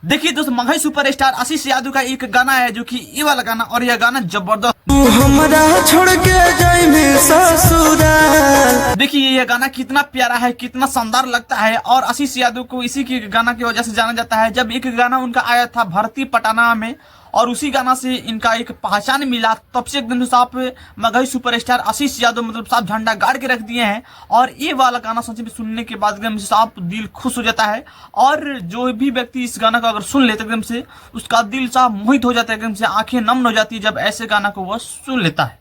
देखिए दोस्तों, मगही सुपरस्टार आशीष यादव का एक गाना है जो कि ये वाला गाना, और यह गाना जबरदस्त। छोड़ के ससुराल। देखिए यह गाना कितना प्यारा है, कितना शानदार लगता है, और आशीष यादव को इसी के गाना की वजह से जाना जाता है। जब एक गाना उनका आया था भर्ती पटाना में, और उसी गाना से इनका एक पहचान मिला, तब से एकदम साफ मगही सुपरस्टार आशीष यादव मतलब साफ झंडा गाड़ के रख दिए हैं। और ये वाला गाना सच में सुनने के बाद एकदम साफ दिल खुश हो जाता है, और जो भी व्यक्ति इस गाना को अगर सुन लेता है एकदम से उसका दिल साफ मोहित हो जाता है, एकदम से आंखें नम हो जाती है जब ऐसे गाना को वह सुन लेता है।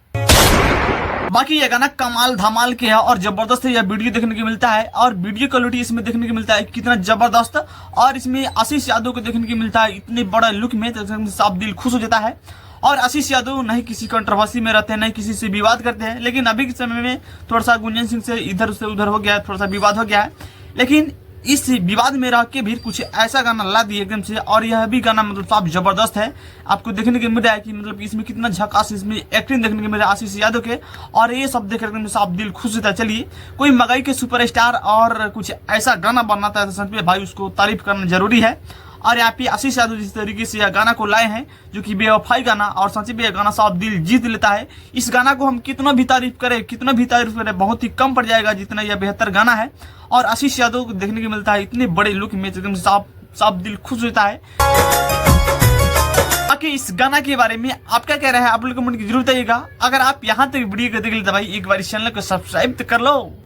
बाकी यह गाना कमाल धमाल के है और जबरदस्त है। यह वीडियो देखने को मिलता है, और वीडियो क्वालिटी इसमें देखने को मिलता है कितना जबरदस्त, और इसमें आशीष यादव को देखने को मिलता है इतने बड़ा लुक में, तो साफ दिल खुश हो जाता है। और आशीष यादव नहीं किसी कंट्रोवर्सी में रहते हैं, नहीं किसी से विवाद करते हैं, लेकिन अभी के समय में थोड़ा सा गुंजन सिंह से इधर हो गया है, थोड़ा सा विवाद हो गया है। लेकिन इस विवाद में रह के भी कुछ ऐसा गाना ला दिए एकदम से, और यह भी गाना मतलब साफ जबरदस्त है। आपको देखने को मिल रहा है कि मतलब इसमें कितना झकास इसमें एक्टिंग देखने को मिल रहा है आशीष यादव के, और ये सब देख एकदम साफ दिल खुश होता है। चलिए, कोई मगही के सुपरस्टार और कुछ ऐसा गाना बनाता है तो सच में भाई उसको तारीफ करना जरूरी है। और यहाँ पे आशीष यादव जिस तरीके से यह गाना को लाए हैं जो कि बेवफाई गाना, और सच में यह गाना साफ दिल जीत लेता है। इस गाना को हम कितना भी तारीफ करें बहुत ही कम पड़ जाएगा जितना यह बेहतर गाना है। और आशीष यादव को देखने को मिलता है इतने बड़े लुक में, एकदम साफ दिल खुश होता है। बाकी इस गाना के बारे में आप क्या कह रहे हैं, आप लोग कमेंट की जरूर बताइएगा। अगर आप यहाँ तक वीडियो को देख लेते भाई एक बार चैनल को सब्सक्राइब तो कर लो।